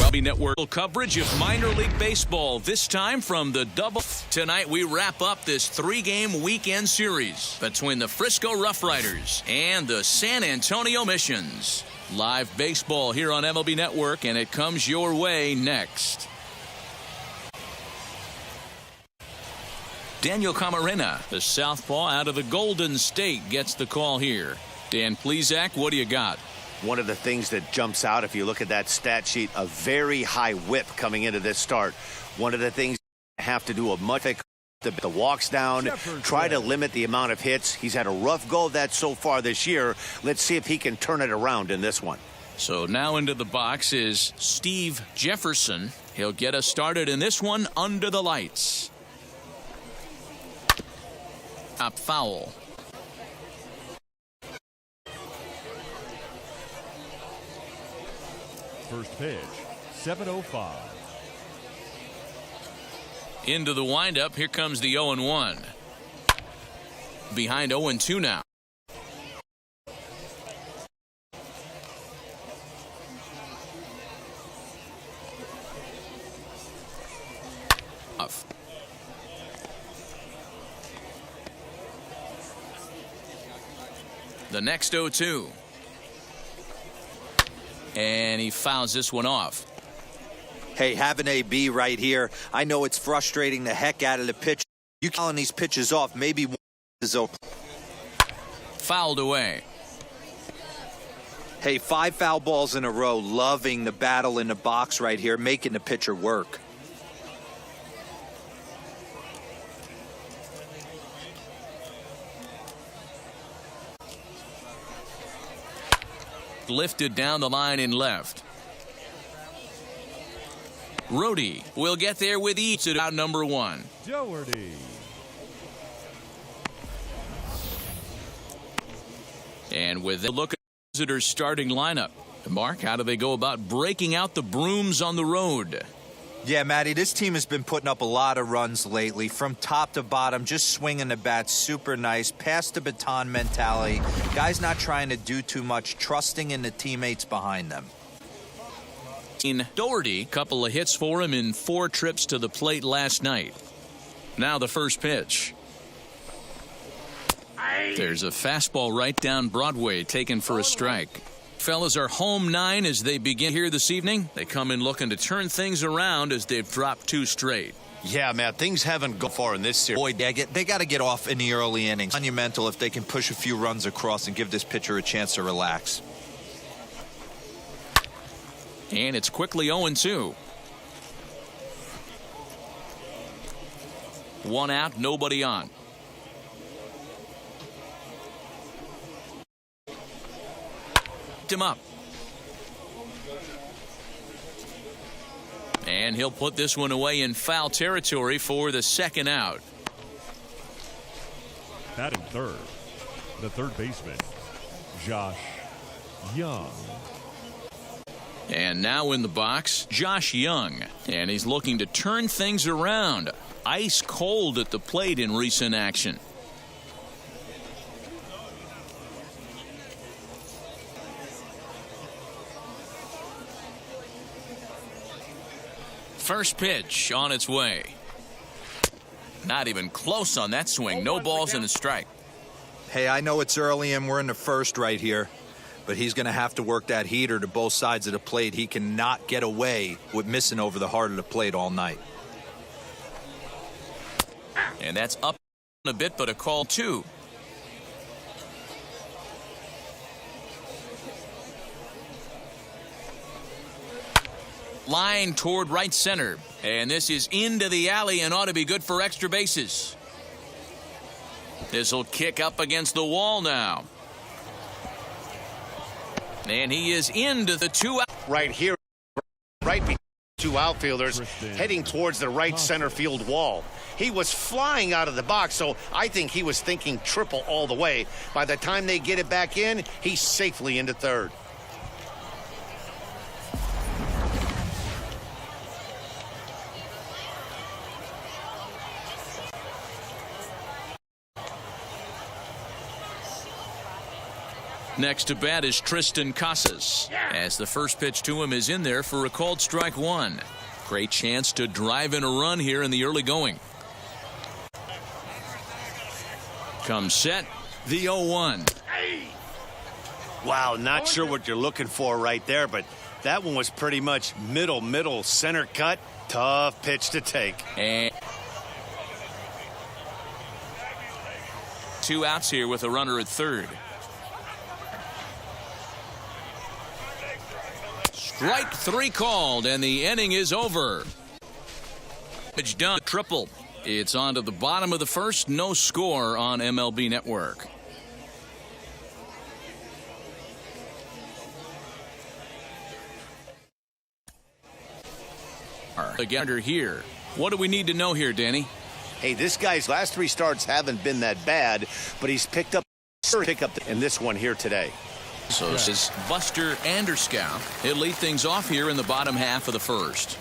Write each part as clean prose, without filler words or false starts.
MLB Network coverage of minor league baseball, this time from the double. Tonight we wrap up this three-game weekend series between the Frisco RoughRiders and the San Antonio Missions. Live baseball here on MLB Network, and it comes your way next. Daniel Camarena, the southpaw out of the Golden State, gets the call here. Dan Plesac, what do you got? One of the things that jumps out, if you look at that stat sheet, a very high whip coming into this start. One of the things you have to do a much the walks down, try to limit the amount of hits. He's had a rough go of that so far this year. Let's see if he can turn it around in this one. So now into the box is Steve Jefferson. He'll get us started in this one under the lights. Up foul. First pitch, 7:05. Into the windup. Here comes the 0-1. Behind 0-2 now. Off. The next 0-2. And he fouls this one off. Hey, have an AB right here. I know it's frustrating the heck out of the pitch. You calling these pitches off, maybe one is open. Fouled away. Hey, 5 foul balls in a row. Loving the battle in the box right here, making the pitcher work. Lifted down the line in left. Rhodey will get there with each at out number 1. Doherty. And with a look at the visitors' starting lineup. Mark, how do they go about breaking out the brooms on the road? Yeah, Matty, this team has been putting up a lot of runs lately. From top to bottom, just swinging the bat super nice. Pass the baton mentality. Guys not trying to do too much, trusting in the teammates behind them. In Doherty, couple of hits for him in 4 trips to the plate last night. Now the first pitch. There's a fastball right down Broadway taken for a strike. Fellas are home 9 as they begin here this evening. They come in looking to turn things around as they've dropped 2 straight. Yeah, Matt, things haven't gone far in this series. Boy, they got to get off in the early innings. Monumental if they can push a few runs across and give this pitcher a chance to relax. And it's quickly 0-2. 1 out, nobody on. Him up. And he'll put this one away in foul territory for the second out. Batting third, the third baseman, Josh Young. And now in the box, Josh Young. And he's looking to turn things around. Ice cold at the plate in recent action. First pitch on its way. Not even close on that swing. No balls and a strike. Hey, I know it's early and we're in the first right here, but he's going to have to work that heater to both sides of the plate. He cannot get away with missing over the heart of the plate all night. And that's up a bit, but a call 2. Line toward right center. And this is into the alley and ought to be good for extra bases. This will kick up against the wall now. And he is into the 2 out. Right here, right between 2 outfielders, heading towards the right center field wall. He was flying out of the box, so I think he was thinking triple all the way. By the time they get it back in, he's safely into third. Next to bat is Tristan Casas, as the first pitch to him is in there for a called strike one. Great chance to drive in a run here in the early going. Comes set, the 0-1. Wow, not sure what you're looking for right there, but that one was pretty much middle center cut. Tough pitch to take. And 2 outs here with a runner at third. Strike 3 called, and the inning is over. It's done. Triple. It's on to the bottom of the first. No score on MLB Network. Again here. What do we need to know here, Danny? Hey, this guy's last 3 starts haven't been that bad, but he's picked up in this one here today. So this is Buster Anderscow. He'll lead things off here in the bottom half of the first.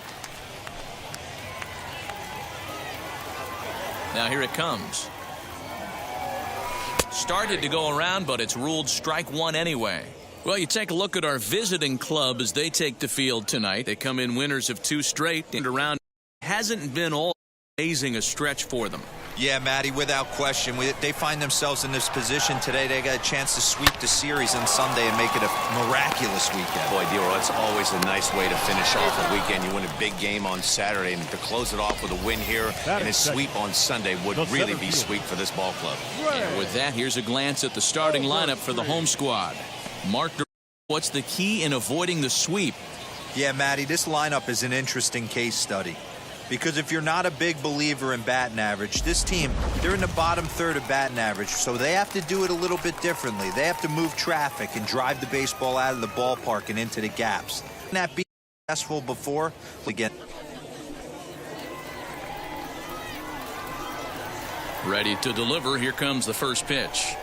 Now here it comes. Started to go around, but it's ruled strike 1 anyway. Well, you take a look at our visiting club as they take the field tonight. They come in winners of 2 straight, and around hasn't been all amazing a stretch for them. Yeah, Matty, without question. They find themselves in this position today. They got a chance to sweep the series on Sunday and make it a miraculous weekend. Boy, Dero, it's always a nice way to finish off a weekend. You win a big game on Saturday, and to close it off with a win here and a sweep on Sunday would really be sweet for this ball club. And with that, here's a glance at the starting lineup for the home squad. Mark, what's the key in avoiding the sweep? Yeah, Matty, this lineup is an interesting case study. Because if you're not a big believer in batting average, this team, they're in the bottom third of batting average, so they have to do it a little bit differently. They have to move traffic and drive the baseball out of the ballpark and into the gaps. Can that be successful before? Again. Ready to deliver. Here comes the first pitch.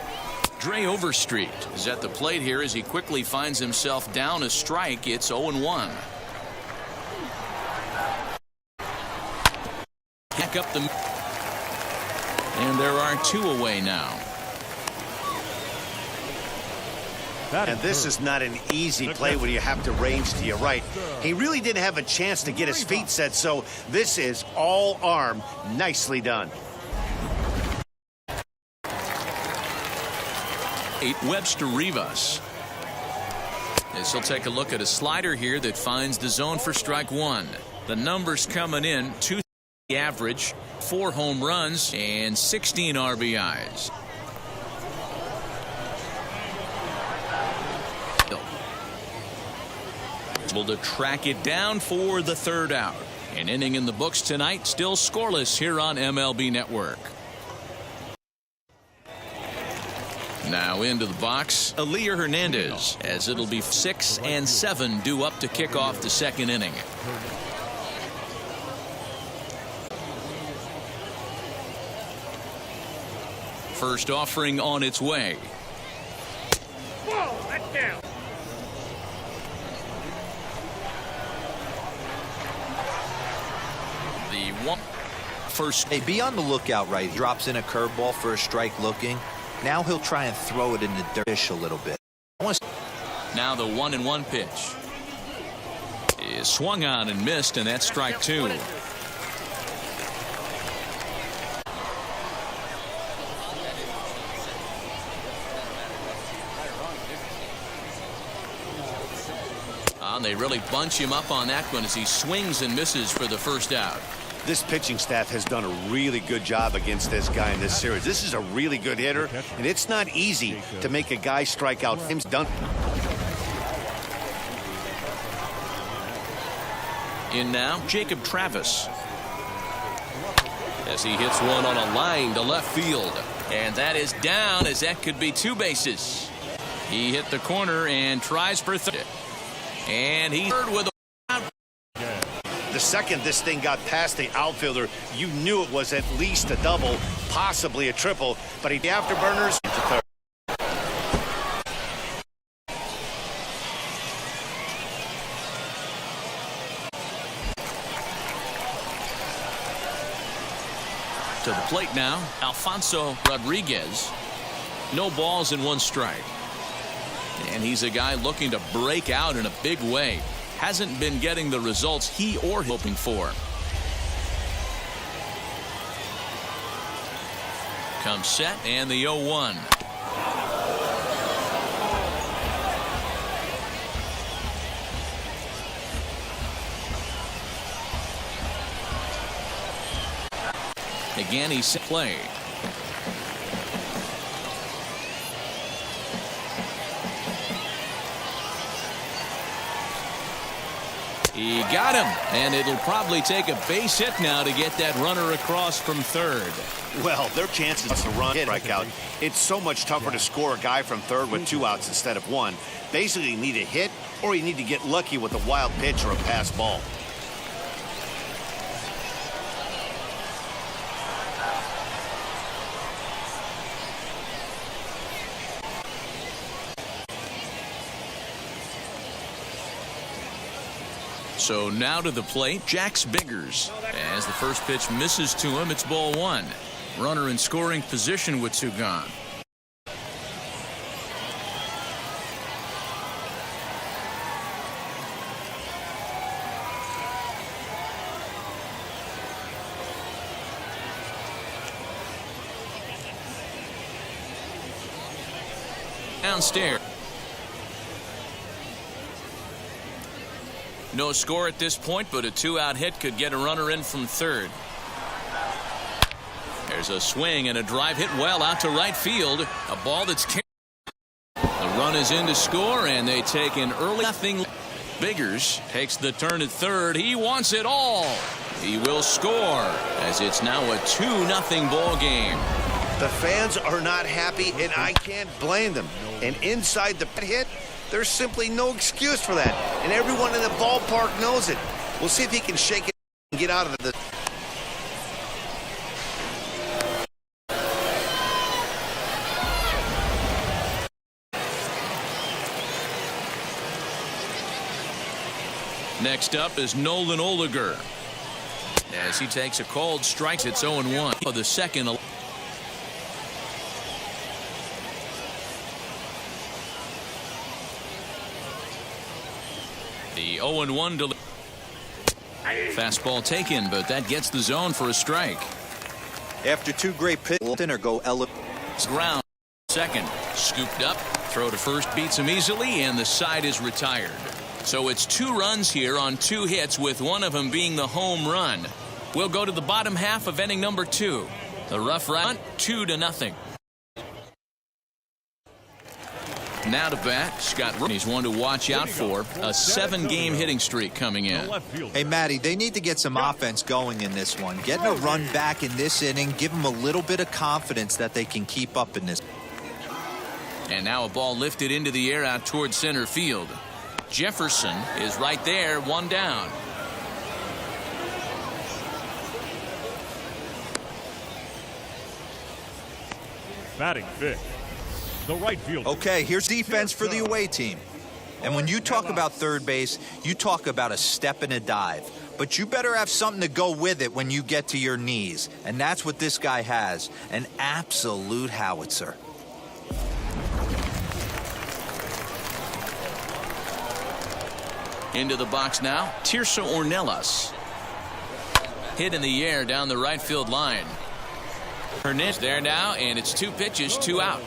Dre Overstreet is at the plate here as he quickly finds himself down a strike. It's 0-1. Back up the, and there are 2 away now. And this is not an easy play when you have to range to your right. He really didn't have a chance to get his feet set, so this is all arm. Nicely done. 8 Webster Rivas. As he'll take a look at a slider here that finds the zone for strike 1. The numbers coming in: 2 average, 4 home runs, and 16 RBIs. Able to track it down for the 3rd out. An inning in the books tonight, still scoreless here on MLB Network. Now into the box, Elier Hernandez, as it'll be 6 and 7 due up to kick off the 2nd inning. First offering on its way. Whoa, that's down. The one first. Hey, be on the lookout, right? He drops in a curveball for a strike looking. Now he'll try and throw it in the dish a little bit. Now the 1-1 pitch is swung on and missed, and that's strike 2. They really bunch him up on that one as he swings and misses for the 1st out. This pitching staff has done a really good job against this guy in this series. This is a really good hitter, and it's not easy to make a guy strike out. Him's done. In now, Jacob Travis, as he hits one on a line to left field, and that is down, as that could be 2 bases. He hit the corner and tries for 3rd. And he's third with a. The second this thing got past the outfielder, you knew it was at least a double, possibly a triple, but he afterburners to third. To the plate now, Alfonso Rodriguez. No balls and 1 strike. And he's a guy looking to break out in a big way. Hasn't been getting the results he or hoping for. Comes set and the 0-1. Again, he's set play. He got him, and it'll probably take a base hit now to get that runner across from third. Well, their chances to run strike out. It's so much tougher to score a guy from third with 2 outs instead of 1. Basically, you need a hit, or you need to get lucky with a wild pitch or a pass ball. So now to the plate, Jax Biggers. As the first pitch misses to him, it's ball 1. Runner in scoring position with 2 gone. Downstairs. No score at this point, but a 2-out hit could get a runner in from third. There's a swing and a drive hit well out to right field. A ball that's carried. The run is in to score, and they take an early nothing. Biggers takes the turn at third. He wants it all. He will score as it's now a 2-0 ball game. The fans are not happy, and I can't blame them. And inside the hit, there's simply no excuse for that. And everyone in the ballpark knows it. We'll see if he can shake it and get out of the... Next up is Nolan Oliger. As he takes a called strike, it's 0-1 for the second. The 0-1 delivery. Fastball taken, but that gets the zone for a strike. After 2 great pitches, or go ground. Second, scooped up. Throw to first beats him easily, and the side is retired. So it's 2 runs here on 2 hits, with one of them being the home run. We'll go to the bottom half of inning number 2. The Rough Riders 2-0. Now to bat, Scott. He's one to watch out for. A 7-game hitting streak coming in. Hey, Matty, they need to get some offense going in this one. Getting a run back in this inning, give them a little bit of confidence that they can keep up in this. And now a ball lifted into the air out towards center field. Jefferson is right there, 1 down. Batting fifth, the right fielder. Okay, here's defense for the away team. And when you talk about third base, you talk about a step and a dive. But you better have something to go with it when you get to your knees. And that's what this guy has, an absolute howitzer. Into the box now, Tirso Ornelas. Hit in the air down the right field line. Hernandez there now, and it's 2 pitches, 2 out.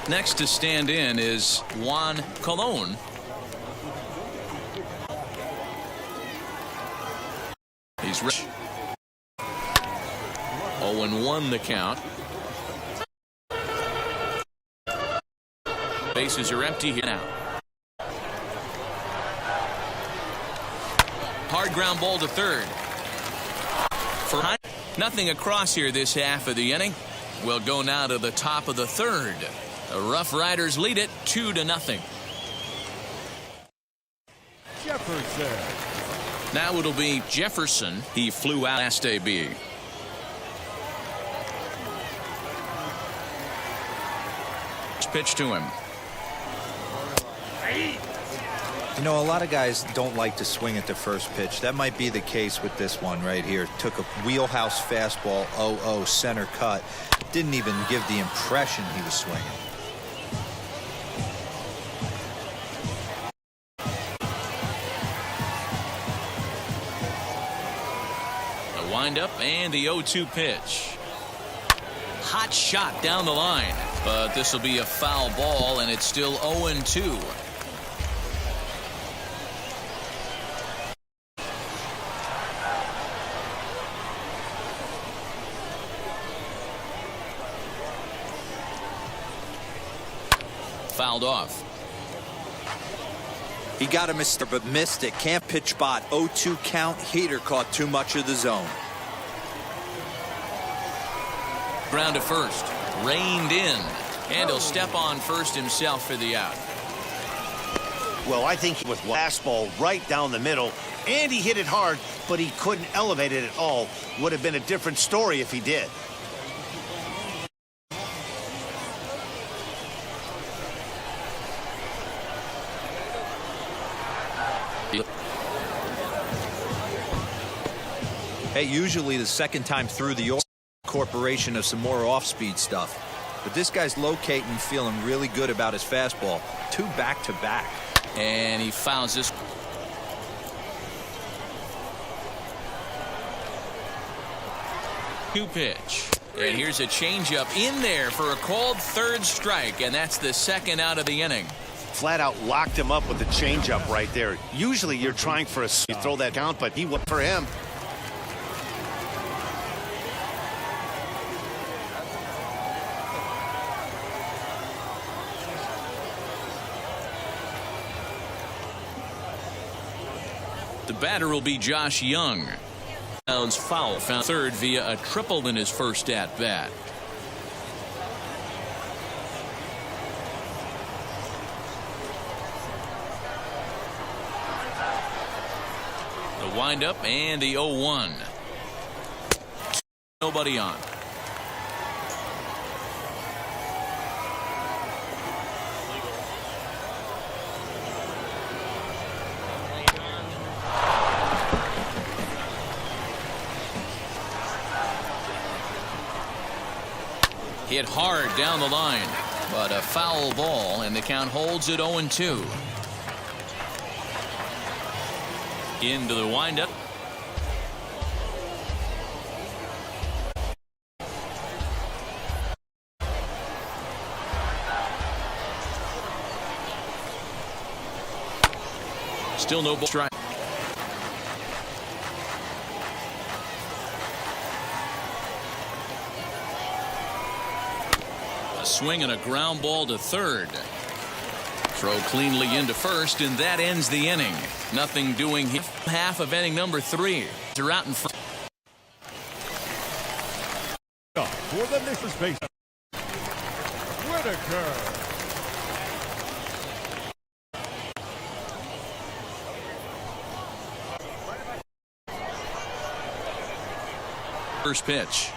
Next to stand in is Juan Colon. He's rich. 0-1 the count. Bases are empty here now. Hard ground ball to third. For nothing across here this half of the inning. We'll go now to the top of the third. The Rough Riders lead it 2-0. Jefferson. Now it'll be Jefferson. He flew out last AB. Pitch to him. You know, a lot of guys don't like to swing at the first pitch. That might be the case with this one right here. Took a wheelhouse fastball, 0-0 center cut. Didn't even give the impression he was swinging. The windup and the 0-2 pitch. Hot shot down the line, but this will be a foul ball, and it's still 0-2. Fouled off. He got a mister, but missed it. Can't pitch spot. 0-2 count. Heater caught too much of the zone. Ground to first. Reined in. And he'll step on first himself for the out. Well, I think with fastball right down the middle, and he hit it hard, but he couldn't elevate it at all. Would have been a different story if he did. Hey, usually the second time through the incorporation of some more off-speed stuff. But this guy's locating and feeling really good about his fastball. 2 back-to-back. And he fouls this. Two pitch. And here's a changeup in there for a called third strike, and that's the second out of the inning. Flat out locked him up with the changeup right there. Usually you're trying for a you throw that count, but he went for him. The batter will be Josh Young. Sounds foul. Found third via a triple in his first at bat. The windup and the 0-1. Nobody on. Hit hard down the line, but a foul ball, and the count holds at 0-2. Into the windup. Still no ball strike. A swing and a ground ball to third. Throw cleanly into first, and that ends the inning. Nothing doing here. Half of inning number 3. They're out in front. For the misses base, Whitaker. First pitch.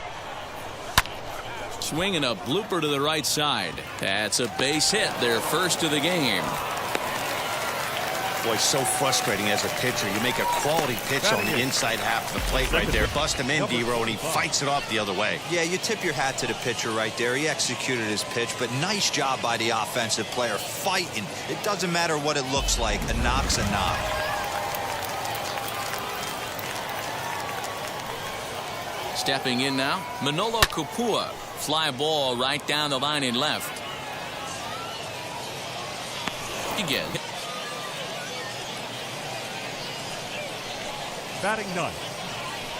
Swinging a blooper to the right side. That's a base hit, their first of the game. Boy, so frustrating as a pitcher. You make a quality pitch on the inside half of the plate right there. Bust him in, D-Row, and he fights it off the other way. Yeah, you tip your hat to the pitcher right there. He executed his pitch, but nice job by the offensive player fighting. It doesn't matter what it looks like. A knock's a knock. Stepping in now, Manolo Kupua. Fly ball right down the line in left. Again. Batting ninth,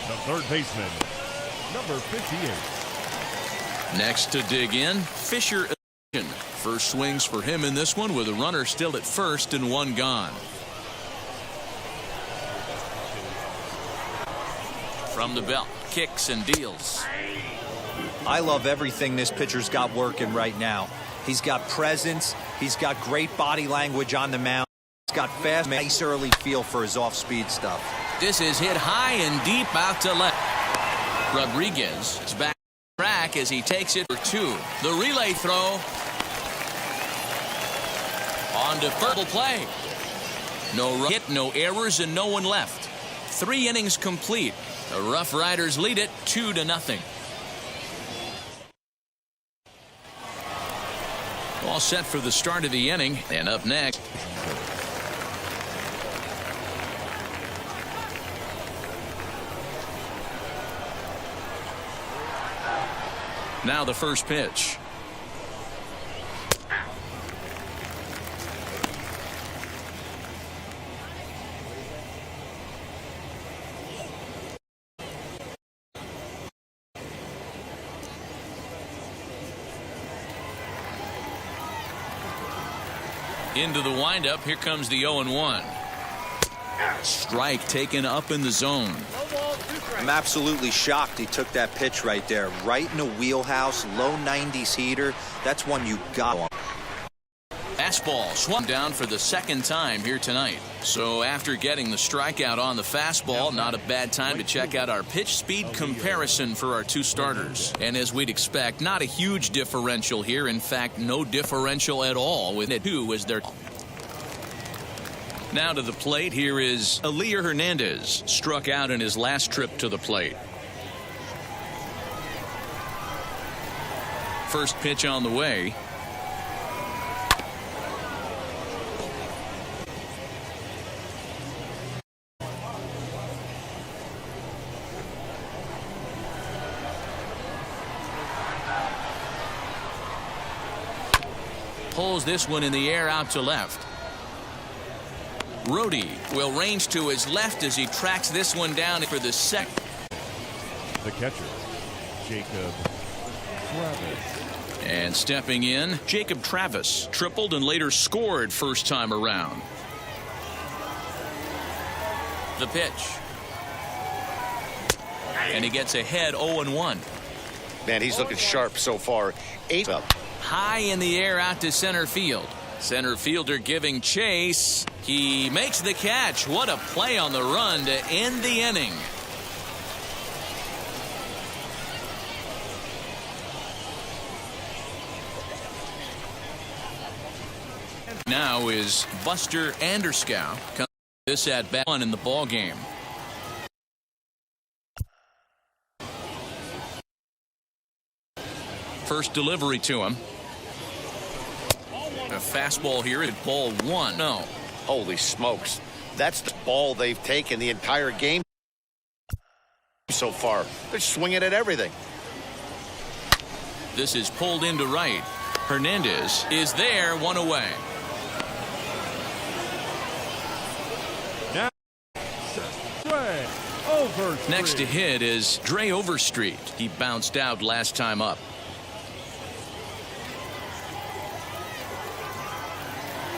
the third baseman, number 58. Next to dig in, Fisher. First swings for him in this one with a runner still at first and one gone. From the belt, kicks and deals. I love everything this pitcher's got working right now. He's got presence. He's got great body language on the mound. He's got fast, nice early feel for his off-speed stuff. This is hit high and deep out to left. Rodriguez is back track as he takes it for 2. The relay throw. On to purple play. No hit, no errors, and no one left. 3 innings complete. The RoughRiders lead it 2-0. All set for the start of the inning. And up next, now the first pitch. Into the windup. Here comes the 0-1. Strike taken up in the zone. I'm absolutely shocked he took that pitch right there. Right in the wheelhouse, low 90s heater. That's one you got. Fastball swung down for the second time here tonight. So after getting the strikeout on the fastball, not a bad time to check out our pitch speed comparison for our 2 starters. And as we'd expect, not a huge differential here. In fact, no differential at all, with it 2 as their. Now to the plate. Here is Elier Hernandez. Struck out in his last trip to the plate. First pitch on the way. Pulls this one in the air out to left. Rhodey will range to his left as he tracks this one down for the second. The catcher, Jacob Travis. And stepping in, Jacob Travis tripled and later scored first time around. The pitch. And he gets ahead 0-1. Man, he's looking sharp so far. 8 up. High in the air out to center field. Center fielder giving chase. He makes the catch. What a play on the run to end the inning. Now is Buster Anderskow. This at bat in the ball game. First delivery to him. A fastball here at ball 1. No. Holy smokes. That's the ball they've taken the entire game so far. They're swinging at everything. This is pulled into right. Hernandez is there, 1 away. Now, Dre Overstreet. Next to hit is Dre Overstreet. He bounced out last time up.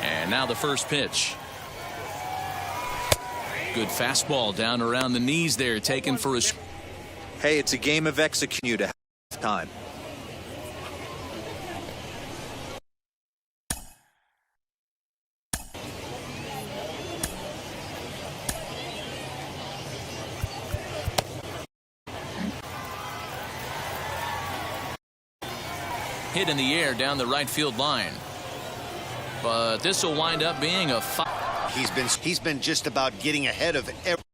And now the first pitch. Good fastball down around the knees there, taken for his. Hey, it's a game of execution to halftime. Hit in the air down the right field line. But this will wind up being a foul. He's been just about getting ahead of every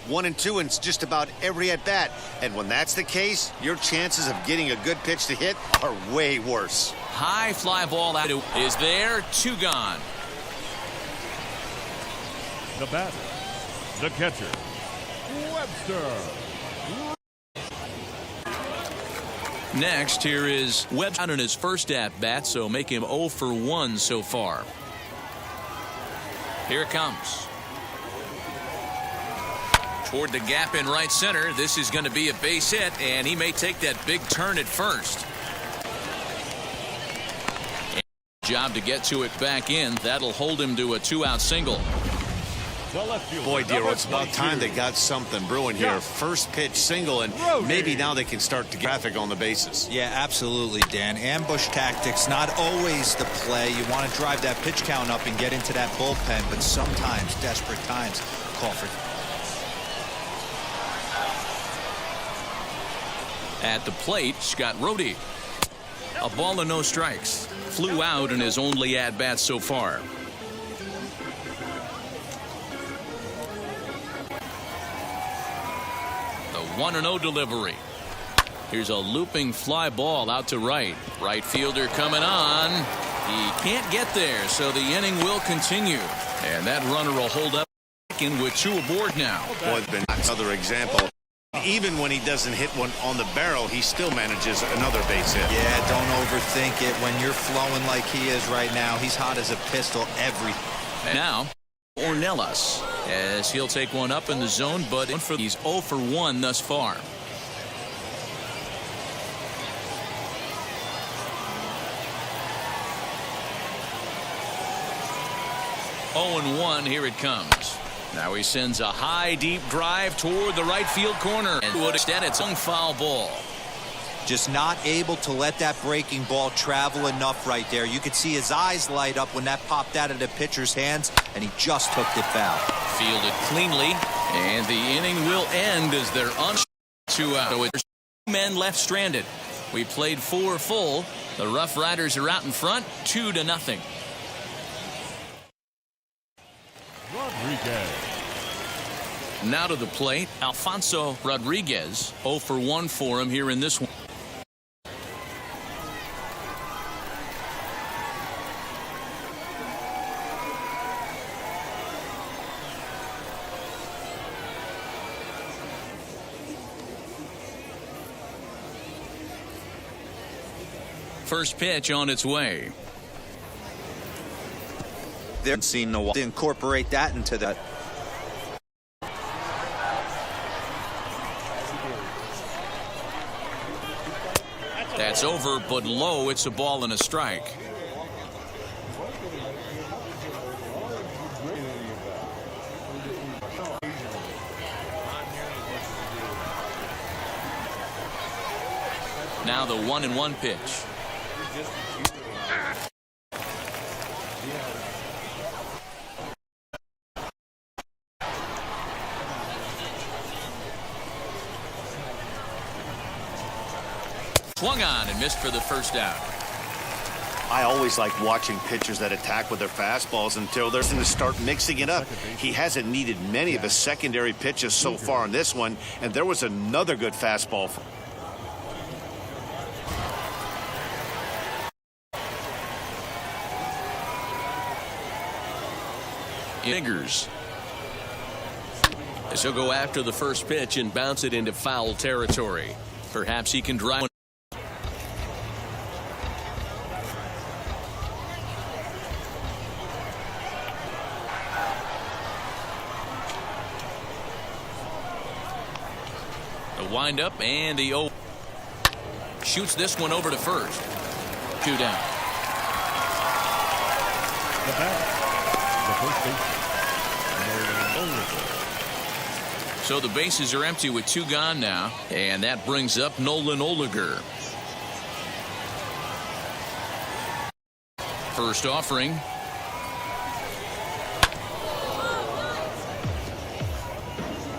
1 and 2 and just about every at bat. And when that's the case, your chances of getting a good pitch to hit are way worse. High fly ball out is there. 2 gone. The batter, the catcher, Webster. Next, here is Webster out in his first at-bat, so make him 0 for 1 so far. Here it comes. Toward the gap in right center. This is going to be a base hit, and he may take that big turn at first. Job to get to it back in. That'll hold him to a 2-out single. Boy, dear, it's about time they got something brewing here. First pitch single, and maybe now they can start to get traffic on the bases. Yeah, absolutely, Dan. Ambush tactics, not always the play. You want to drive that pitch count up and get into that bullpen, but sometimes, desperate times, call for. At the plate, Scott Rhodey. A ball and no strikes. Flew out in his only at-bat so far. The 1-0 delivery. Here's a looping fly ball out to right. Right fielder coming on. He can't get there, so the inning will continue. And that runner will hold up with 2 aboard now. Boy, been another example. Even when he doesn't hit one on the barrel, he still manages another base hit. Yeah, don't overthink it. When you're flowing like he is right now, he's hot as a pistol every. And now, Ornelas, as he'll take one up in the zone, but he's 0 for 1 thus far. Oh, 1 here it comes. Now he sends a high, deep drive toward the right field corner and would extend its own foul ball. Just not able to let that breaking ball travel enough right there. You could see his eyes light up when that popped out of the pitcher's hands, and he just hooked it foul. Fielded cleanly, and the inning will end as they're on 2 out. So there's 2 men left stranded. We played 4 full. The RoughRiders are out in front, 2-0. Rodriguez. Now to the plate, Alfonso Rodriguez. 0 for 1 for him here in this one. First pitch on its way. They're seeing to incorporate that into that. That's over, but low. It's a ball and a strike. Now the 1-1 pitch. Swung on and missed for the first out. I always like watching pitchers that attack with their fastballs until they're going to start mixing it up. He hasn't needed many of his secondary pitches so far in this one, and there was another good fastball. Fingers. As he'll go after the first pitch and bounce it into foul territory. Perhaps he can drive. The windup and the 0. Shoots this one over to first. 2 down. The batter, the first baseman, Nolan. So the bases are empty with 2 gone now, and that brings up Nolan Oliger. First offering.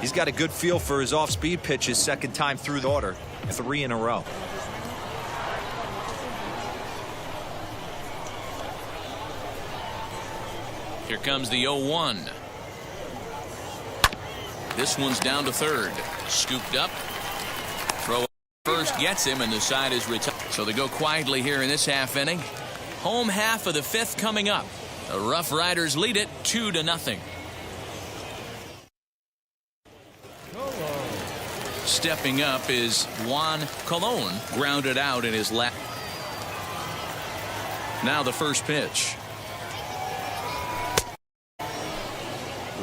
He's got a good feel for his off-speed pitches second time through the order. 3 in a row. Here comes the 0-1. This one's down to third. Scooped up. Throw first gets him, and the side is retired. So they go quietly here in this half inning. Home half of the 5th coming up. The RoughRiders lead it 2-0. Stepping up is Juan Colon, grounded out in his lap. Now the first pitch.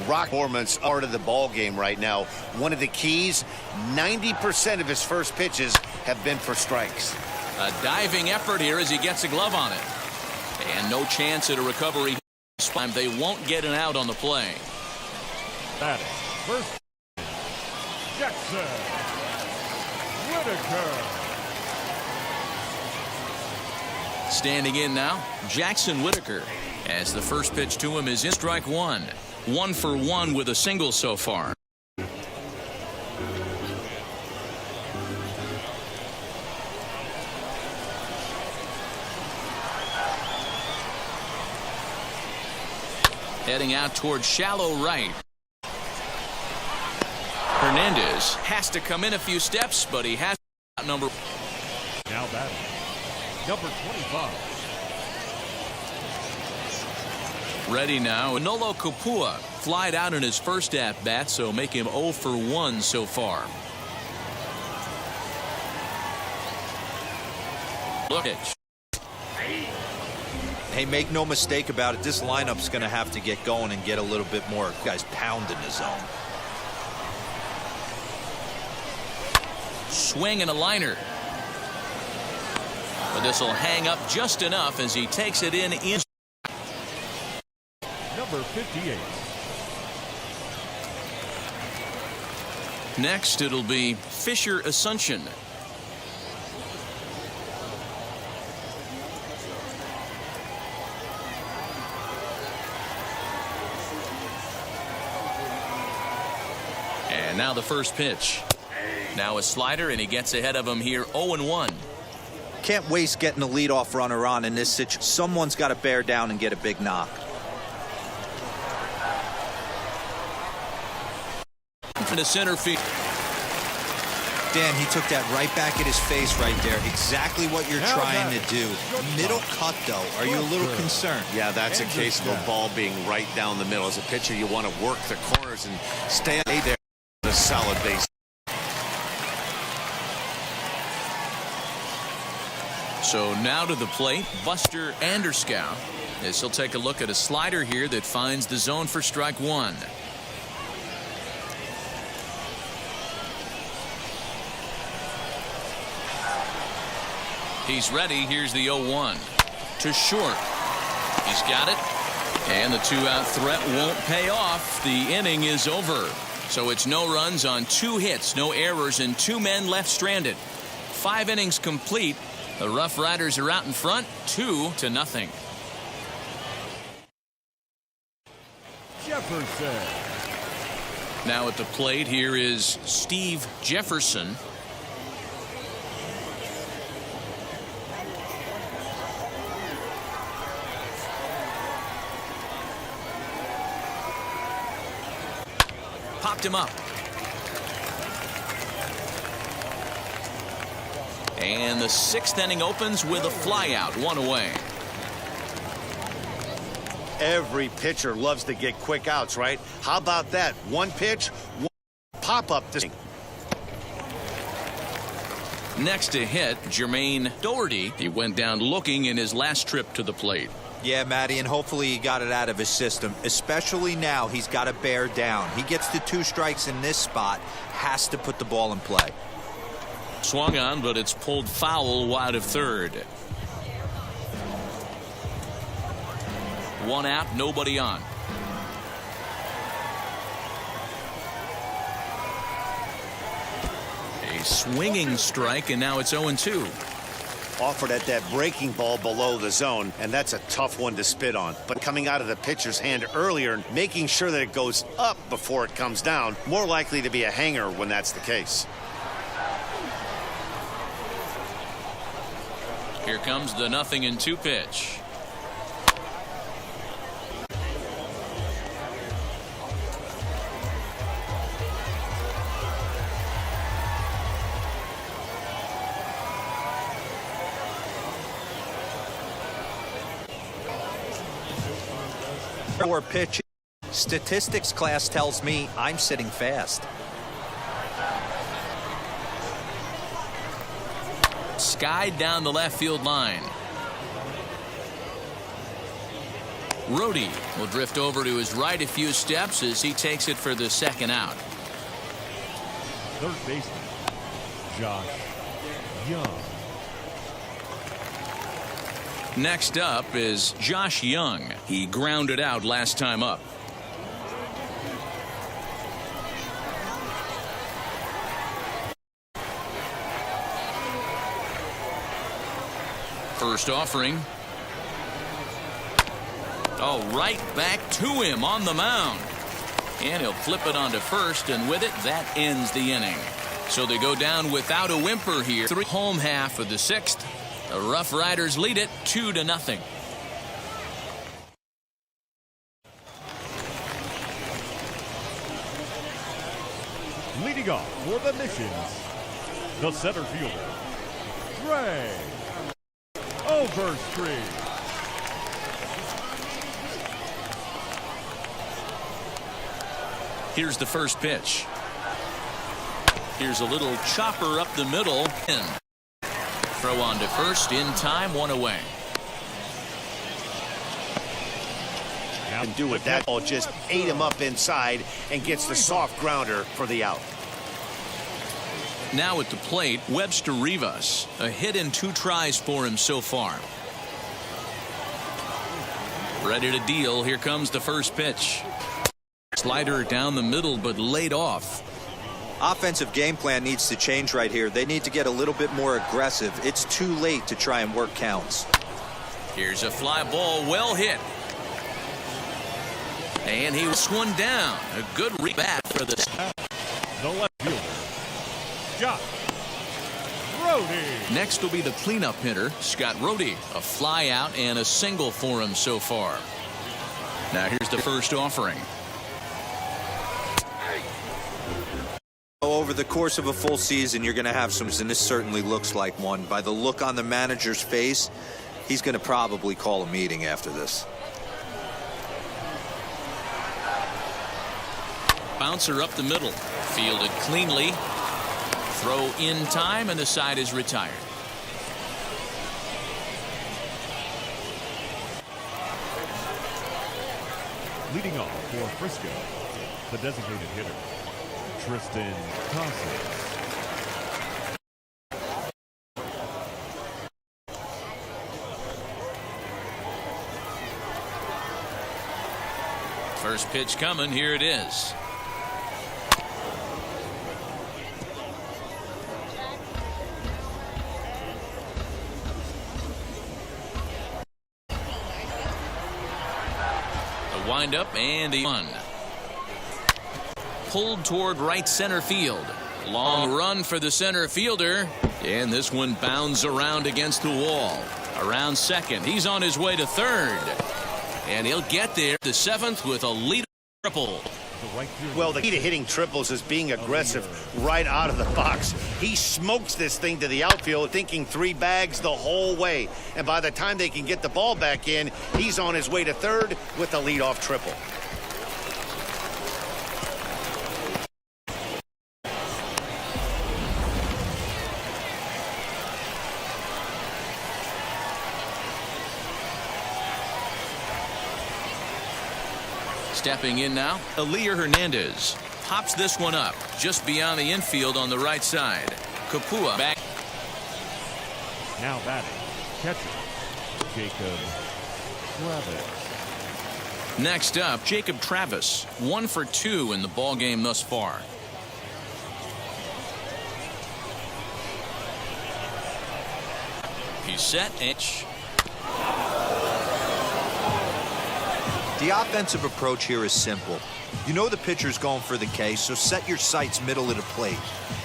Rock performance part of the ball game right now. One of the keys, 90% of his first pitches have been for strikes. A diving effort here as he gets a glove on it. And no chance at a recovery. They won't get an out on the play. Batting first, Jackson Whitaker. Standing in now, Jackson Whitaker. As the first pitch to him is in strike 1. 1 for 1 with a single so far. Heading out towards shallow right. Hernandez has to come in a few steps, but he has number. Now batting, number 25. Ready now. Nolo Kapua flied out in his first at-bat, so make him 0 for 1 so far. Look at. Hey, make no mistake about it. This lineup's going to have to get going and get a little bit more guys pounding the zone. Swing and a liner. But this will hang up just enough as he takes it in. Number 58. Next, it'll be Fisher Asuncion. And now the first pitch. Now a slider, and he gets ahead of him here 0-1. Can't waste getting a leadoff runner on in this situation. Someone's got to bear down and get a big knock. To the center field. Dan, he took that right back at his face right there. Exactly what you're trying to do. Middle cut, though. Are you a little concerned? Yeah, that's a case of a ball being right down the middle. As a pitcher, you want to work the corners and stay there. A solid base. So now to the plate, Buster Anderskow, as he'll take a look at a slider here that finds the zone for strike one. He's ready. Here's the 0-1 to short. He's got it. And the two-out threat won't pay off. The inning is over. So it's no runs on 2 hits, no errors, and 2 men left stranded. 5 innings complete. The Rough Riders are out in front, 2-0. Jefferson. Now at the plate, here is Steve Jefferson. Popped him up. And the 6th inning opens with a flyout, 1 away. Every pitcher loves to get quick outs, right? How about that? One pitch, one pop up. Next to hit, Jermaine Doherty. He went down looking in his last trip to the plate. Yeah, Matty, and hopefully he got it out of his system. Especially now, he's got to bear down. He gets to 2 strikes in this spot, has to put the ball in play. Swung on, but it's pulled foul wide of third. 1 out, nobody on. A swinging strike, and now it's 0-2. Offered at that breaking ball below the zone, and that's a tough one to spit on. But coming out of the pitcher's hand earlier and making sure that it goes up before it comes down, more likely to be a hanger when that's the case. Here comes the 0-2 pitch. Or pitch. Statistics class tells me I'm sitting fast. Skied down the left field line. Rhodey will drift over to his right a few steps as he takes it for the 2nd out. Third baseman, Josh Young. Next up is Josh Young. He grounded out last time up. First offering. Oh, right back to him on the mound. And he'll flip it onto first, and with it, that ends the inning. So they go down without a whimper here. Home half of the 6th. The Rough Riders lead it 2-0. Leading Leading off for the Missions, the center fielder, Ray Overstreet. Here's the first pitch. Here's a little chopper up the middle. Throw on to first in time, one away. And do it. That ball just ate him up inside and gets the soft grounder for the out. Now at the plate, Webster Rivas. A hit and 2 tries for him so far. Ready to deal. Here comes the first pitch. Slider down the middle, but laid off. Offensive game plan needs to change right here. They need to get a little bit more aggressive. It's too late to try and work counts. Here's a fly ball, well hit. And he was one down. A good bat for this. The left fielder, Scott Rhodey. Next will be the cleanup hitter, Scott Rhodey. A fly out and a single for him so far. Now here's the first offering. Over the course of a full season, you're going to have some, and this certainly looks like one. By the look on the manager's face, he's going to probably call a meeting after this. Bouncer up the middle. Fielded cleanly. Throw in time, and the side is retired. Leading off for Frisco, the designated hitter, Tristan Casas. First pitch coming. Here it is. The windup and the run. Pulled toward right center field. Long run for the center fielder. And this one bounds around against the wall. Around second. He's on his way to third. And he'll get there to seventh with a lead triple. Well, the key to hitting triples is being aggressive right out of the box. He smokes this thing to the outfield, thinking 3 bags the whole way. And by the time they can get the ball back in, he's on his way to third with a leadoff triple. Stepping in now, Elier Hernandez pops this one up just beyond the infield on the right side. Kapua back. Now batting, catcher, Jacob Travis. Next up, Jacob Travis, 1 for 2 in the ball game thus far. He's set. The offensive approach here is simple. You know the pitcher's going for the K, so set your sights middle of the plate.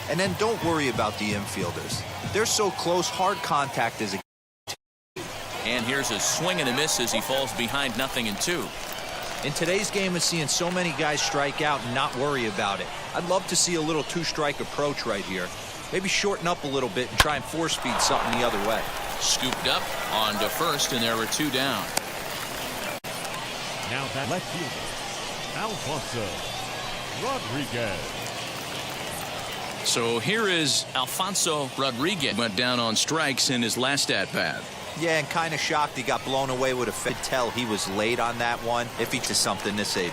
And then don't worry about the infielders. They're so close, hard contact is a... And here's a swing and a miss as he falls behind 0-2. In today's game of seeing so many guys strike out and not worry about it, I'd love to see a little 2-strike approach right here. Maybe shorten up a little bit and try and force feed something the other way. Scooped up on to first, and there were 2 down. Now that left fielder, Alfonso Rodriguez. So here is Alfonso Rodriguez. Went down on strikes in his last at-bat. Yeah, and kind of shocked he got blown away with a fit. Tell he was late on that one. If he to something this AB.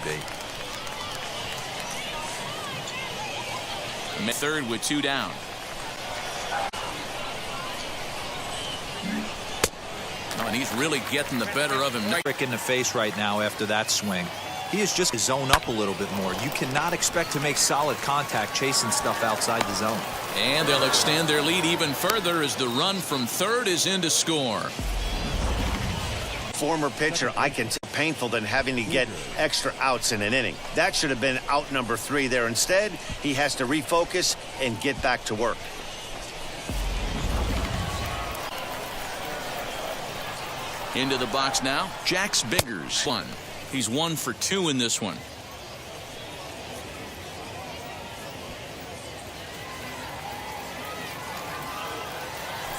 Third with 2 down. Oh, and he's really getting the better of him. Trick in the face right now after that swing. He is just zone up a little bit more. You cannot expect to make solid contact chasing stuff outside the zone. And they'll extend their lead even further as the run from third is in to score. Former pitcher, I can tell, painful than having to get extra outs in an inning. That should have been out number 3 there. Instead, he has to refocus and get back to work. Into the box now, Jax Biggers. He's 1 for 2 in this one.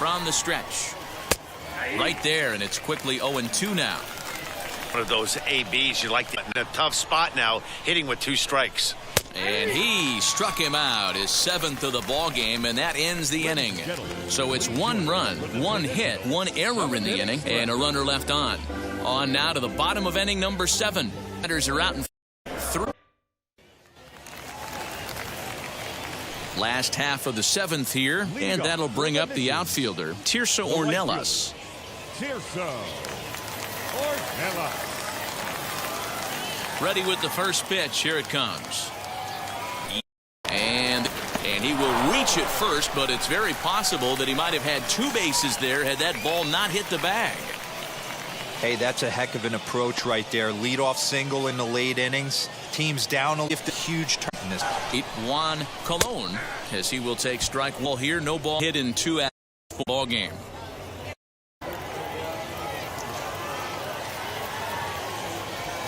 from the stretch. Right there, and it's quickly 0-2 now. One of those ABs you like in a tough spot now, hitting with 2 strikes. And he struck him out, his 7th of the ball game, and that ends the inning. So it's 1 run, 1 hit, 1 error in the inning, and a runner left on. On now to the bottom of inning number 7. Batters are out in 3. Last half of the 7th here, and that'll bring up the outfielder, Tirso Ornelas. Tirso Ornelas. Ready with the first pitch. Here it comes. And he will reach it first, but it's very possible that he might have had 2 bases there had that ball not hit the bag. Hey, that's a heck of an approach right there. Leadoff single in the late innings. Team's down a huge turn. Juan Colon, as he will take strike 1 here. No ball hit in 2 ball game.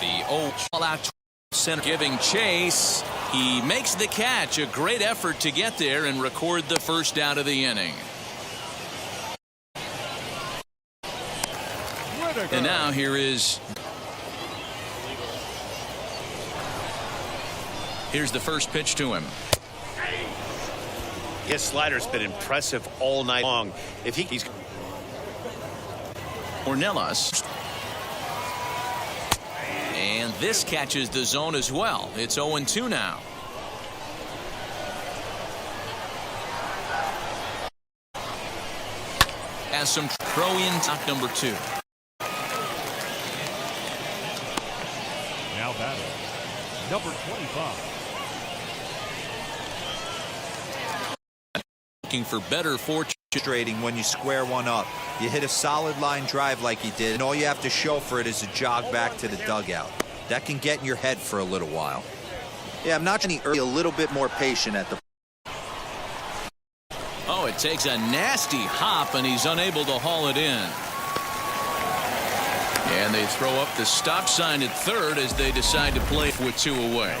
The all out center giving chase. He makes the catch. A great effort to get there and record the first out of the inning. And now here's the first pitch to him. His slider's been impressive all night long. If he's Ornelas. And this catches the zone as well. It's 0-2 now. Has some throw in top number 2. Now batting, number 25. Looking for better fortune. Frustrating when you square one up. You hit a solid line drive like he did, and all you have to show for it is a jog back to the dugout. That can get in your head for a little while. Yeah, I'm not any early, a little bit more patient at the. Oh, it takes a nasty hop, and he's unable to haul it in. And they throw up the stop sign at third as they decide to play with 2 away.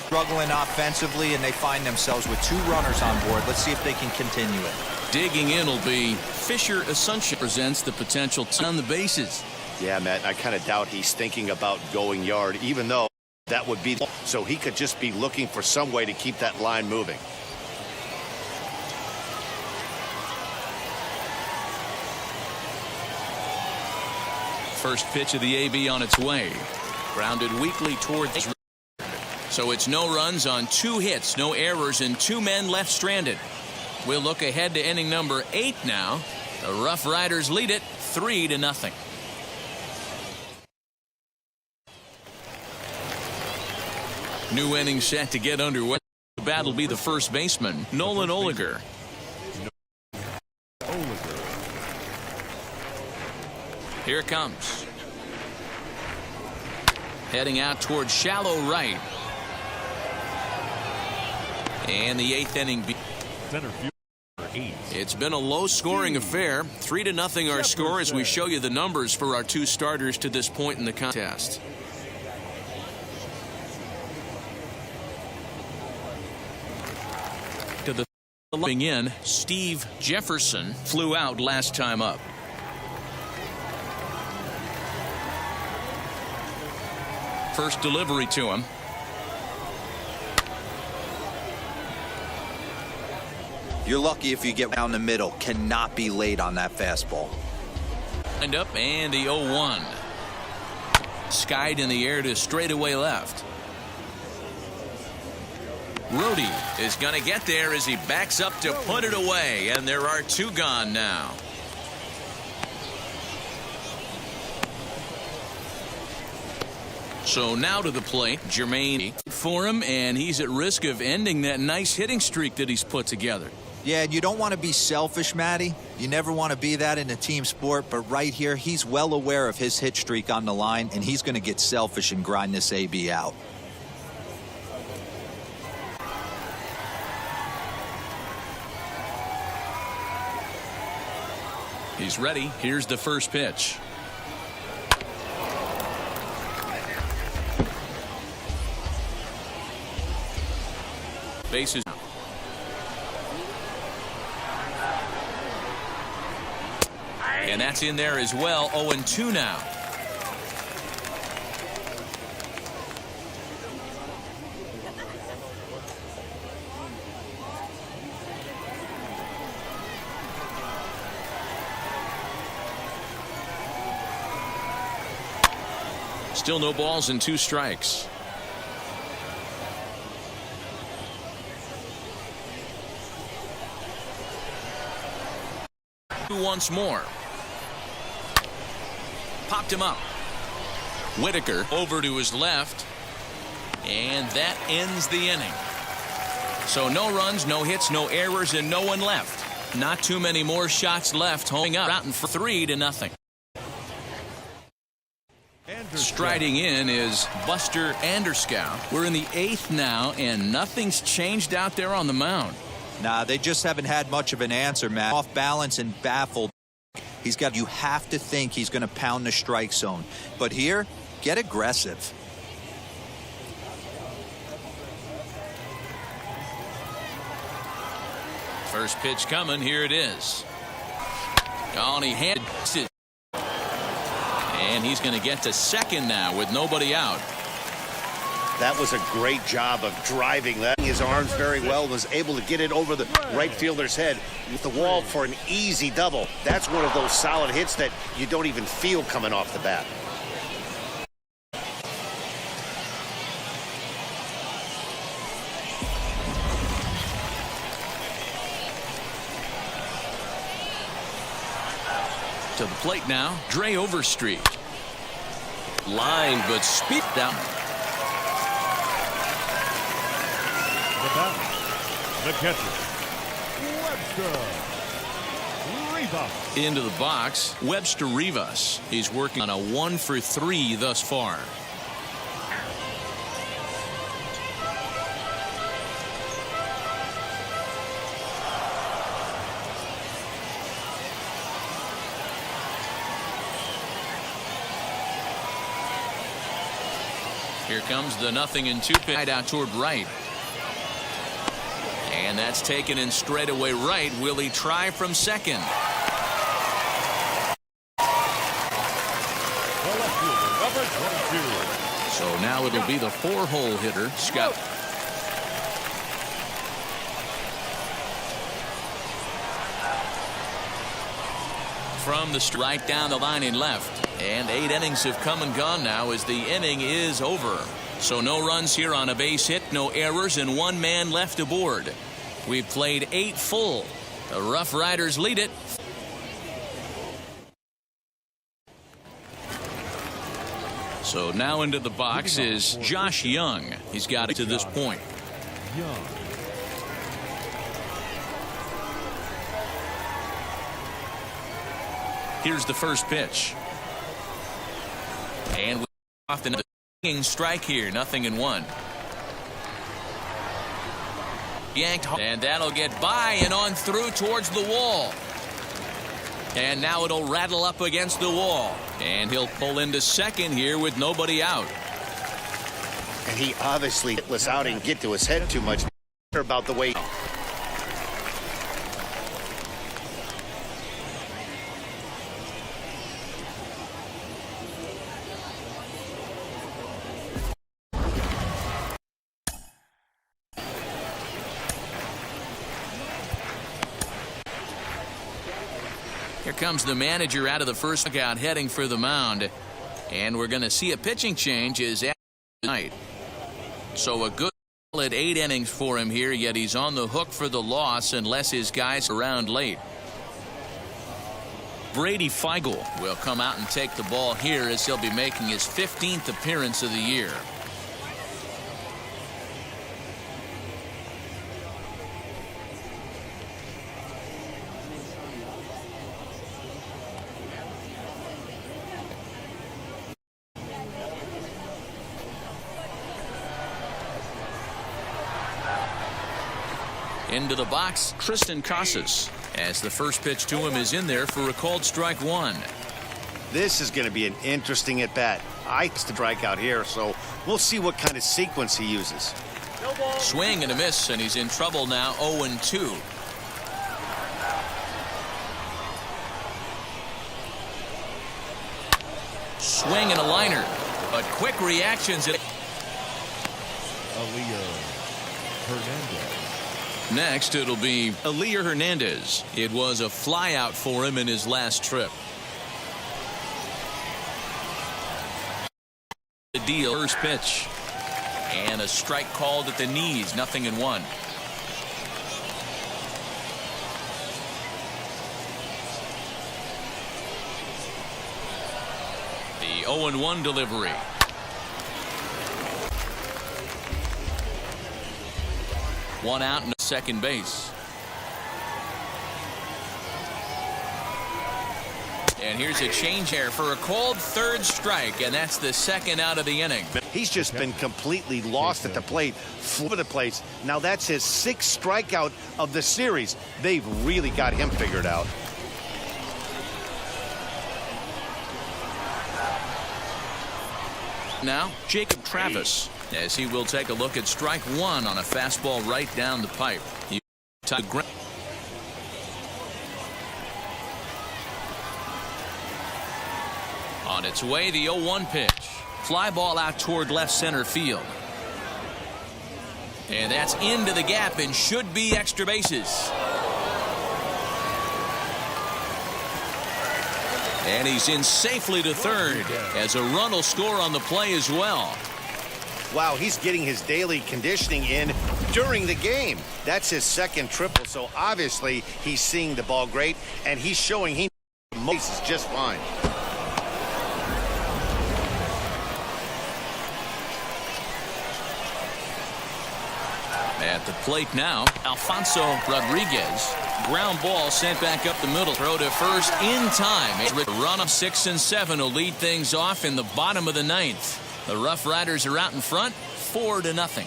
Struggling offensively, and they find themselves with 2 runners on board. Let's see if they can continue it. Digging in will be Fisher Asuncion. Presents the potential on the bases. Yeah, Matt, I kind of doubt he's thinking about going yard, even though that would be so he could just be looking for some way to keep that line moving. First pitch of the AB on its way. Grounded weakly towards. So it's no runs on 2 hits, no errors, and 2 men left stranded. We'll look ahead to inning number 8 now. The RoughRiders lead it 3-0. New inning set to get underway. The bat will be the first baseman, Nolan Oliger. Here it comes. Heading out towards shallow right. And the 8th inning. Center field. It's been a low-scoring affair. 3-0 our score as we show you the numbers for our 2 starters to this point in the contest. To the in, Steve Jefferson flew out last time up. First delivery to him. You're lucky if you get down the middle. Cannot be late on that fastball. Lined up and the 0-1. Skied in the air to straightaway left. Rudy is going to get there as he backs up to put it away, and there are 2 gone now. So now to the plate, Jermaine for him, and he's at risk of ending that nice hitting streak that he's put together. Yeah, and you don't want to be selfish, Matty. You never want to be that in a team sport, but right here, he's well aware of his hit streak on the line, and he's going to get selfish and grind this AB out. He's ready. Here's the first pitch. Bases. And that's in there as well. 0-2 now. Still no balls and 2 strikes. Once more. Popped him up. Whitaker over to his left. And that ends the inning. So no runs, no hits, no errors, and no one left. Not too many more shots left. Homing up for 3-0. Striding in is Buster Anderscow. We're in the 8th now, and nothing's changed out there on the mound. Nah, they just haven't had much of an answer, Matt. Off balance and baffled. You have to think he's going to pound the strike zone. But here, get aggressive. First pitch coming. Here it is. Oh, and he handed it. And he's going to get to second now with nobody out. That was a great job of driving that. His arms very well, was able to get it over the right fielder's head with the wall for an easy double. That's one of those solid hits that you don't even feel coming off the bat. To the plate now, Dre Overstreet. Line, but speed down. The batter, the catcher, Webster Rivas. Into the box, Webster Rivas. He's working on a 1-for-3 thus far. Here comes the 0-2 pitch out toward right. And that's taken in straightaway right. Will he try from second? So now it'll be the 4-hole hitter, Scott. From the strike down the line in left. And 8 innings have come and gone now as the inning is over. So no runs here on a base hit, no errors, and 1 man left aboard. We've played 8 full. The Rough Riders lead it. So now into the box is Josh Young. He's got it to this point. Here's the first pitch. And we off the strike here, 0-1. Yanked, and that'll get by and on through towards the wall. And now it'll rattle up against the wall. And he'll pull into second here with nobody out. And he obviously was out and get to his head too much about the way. Here comes the manager out of the first dugout heading for the mound. And we're going to see a pitching change is after tonight. So a good solid 8 innings for him here, yet he's on the hook for the loss unless his guys are around late. Brady Feigl will come out and take the ball here as he'll be making his 15th appearance of the year. Into the box, Tristan Casas, as the first pitch to him is in there for a called strike 1. This is going to be an interesting at bat. I to strike out here, so we'll see what kind of sequence he uses. Swing and a miss, and he's in trouble now. 0-2. swing and a liner. But quick reactions. Hernandez. Next, it'll be a.k.a. Hernandez. It was a flyout for him in his last trip. The deal. First pitch. And a strike called at the knees. 0-1. The 0-1 delivery. One out in second base. And here's a change here for a called third strike, and that's the second out of the inning. He's just been completely lost at the plate, flipping the place. Now that's his 6th strikeout of the series. They've really got him figured out. Now, Jacob Travis, as he will take a look at strike one on a fastball right down the pipe. On its way, the 0-1 pitch. Fly ball out toward left center field. And that's into the gap and should be extra bases. And he's in safely to third as a run will score on the play as well. Wow, he's getting his daily conditioning in during the game. That's his 2nd triple, so obviously he's seeing the ball great, and he's showing he is just fine. At the plate now, Alfonso Rodriguez. Ground ball sent back up the middle. Throw to first in time. A run of 6 and 7 will lead things off in the bottom of the 9th. The RoughRiders are out in front, 4-0.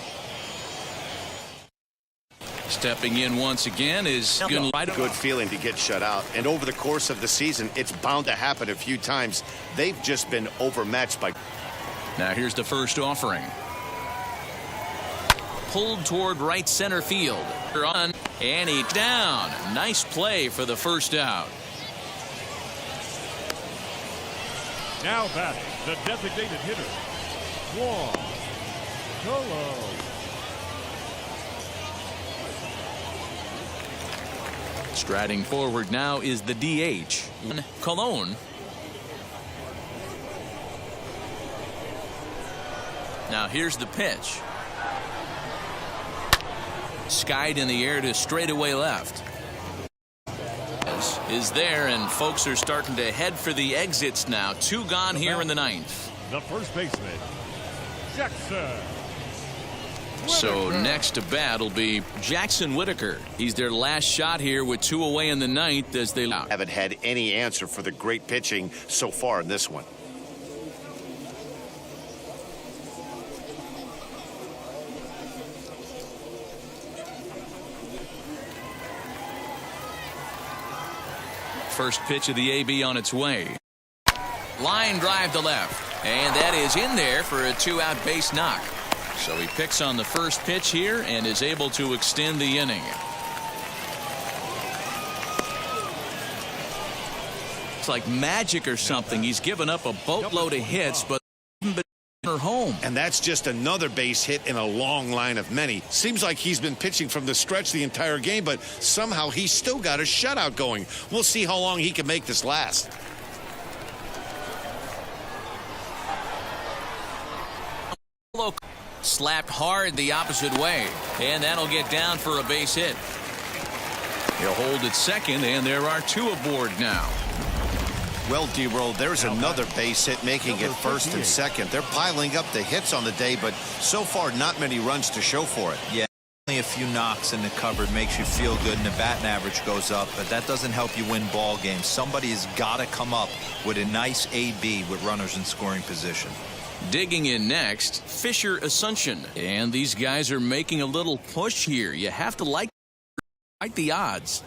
Stepping in once again is good feeling to get shut out. And over the course of the season, it's bound to happen a few times. They've just been overmatched by. Now here's the first offering. Pulled toward right center field. And he's down. Nice play for the first out. Now batting, the designated hitter, Juan Colo. Striding forward now is the DH, Colon. Now here's the pitch. Skied in the air to straightaway left. Is there, and folks are starting to head for the exits now. 2 gone here in the 9th. The first baseman, Jackson. So next to bat will be Jackson Whitaker. He's their last shot here with 2 away in the 9th as they haven't had any answer for the great pitching so far in this one. First pitch of the AB on its way. Line drive to left, and that is in there for a 2-out base knock. So he picks on the first pitch here and is able to extend the inning. It's like magic or something. He's given up a boatload of hits, but home. And that's just another base hit in a long line of many. Seems like he's been pitching from the stretch the entire game, but somehow he's still got a shutout going. We'll see how long he can make this last. Slapped hard the opposite way, and that'll get down for a base hit. He'll hold at second, and there are 2 aboard now. Well, D-Roll, there's another base hit making it first and second. They're piling up the hits on the day, but so far not many runs to show for it. Yeah, only a few knocks in the cupboard makes you feel good, and the batting average goes up, but that doesn't help you win ball games. Somebody has got to come up with a nice AB with runners in scoring position. Digging in next, Fisher Assumption. And these guys are making a little push here. You have to like the odds.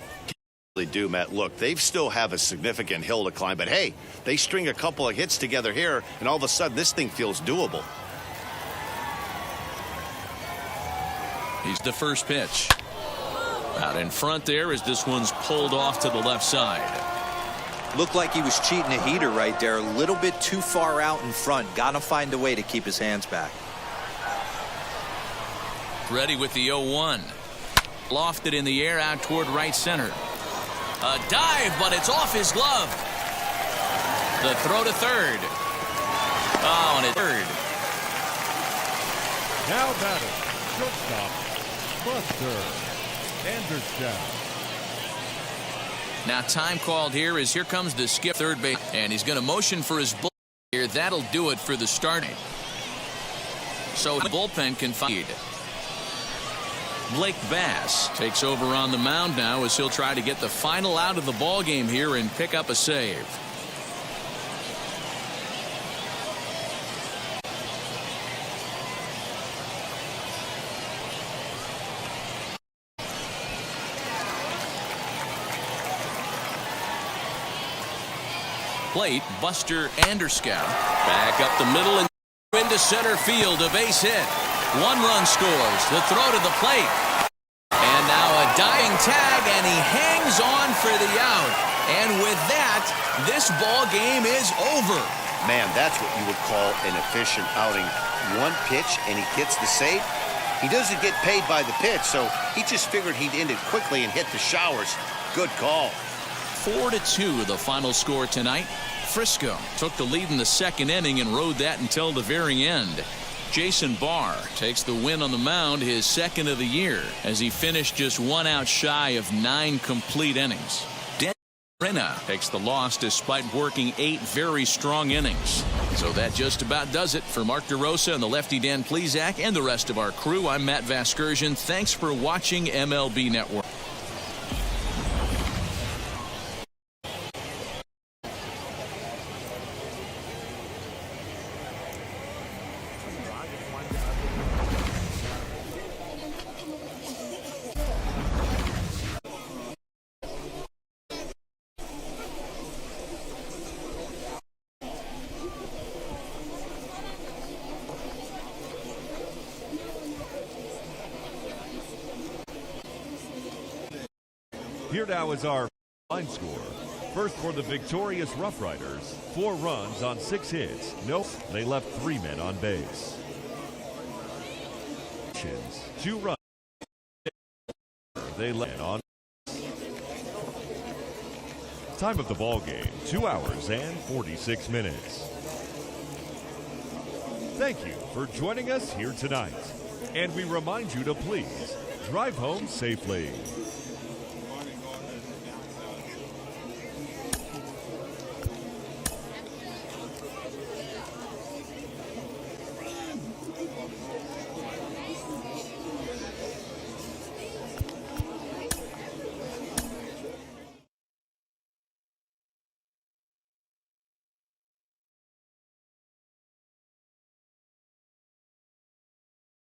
They do, Matt. Look, they still have a significant hill to climb, but hey, they string a couple of hits together here, and all of a sudden this thing feels doable. He's the first pitch. Out in front there as this one's pulled off to the left side. Looked like he was cheating a heater right there. A little bit too far out in front. Got to find a way to keep his hands back. Ready with the 0-1. Lofted in the air out toward right center. A dive, but it's off his glove. The throw to third. Oh, and a third. Now batting, shortstop, Buster Anderson. Now time called here is here comes the skip third base. And he's going to motion for his bullpen here. That'll do it for the start. So the bullpen can feed. Blake Bass takes over on the mound now as he'll try to get the final out of the ball game here and pick up a save. Plate, Buster Anderson. Back up the middle and into center field, a base hit. 1 run scores. The throw to the plate. And now a dying tag, and he hangs on for the out. And with that, this ball game is over. Man, that's what you would call an efficient outing. 1 pitch, and he gets the save. He doesn't get paid by the pitch, so he just figured he'd end it quickly and hit the showers. Good call. 4-2 the final score tonight. Frisco took the lead in the second inning and rode that until the very end. Jason Barr takes the win on the mound, his second of the year, as he finished just 1 out shy of 9 complete innings. Dan Rena takes the loss despite working 8 very strong innings. So that just about does it. For Mark DeRosa and the lefty Dan Plesac and the rest of our crew, I'm Matt Vasgersian. Thanks for watching MLB Network. Here now is our line score. First for the victorious RoughRiders, 4 runs on 6 hits. Nope, they left 3 men on base. 2 runs. They left on. Time of the ball game, 2 hours and 46 minutes. Thank you for joining us here tonight. And we remind you to please drive home safely.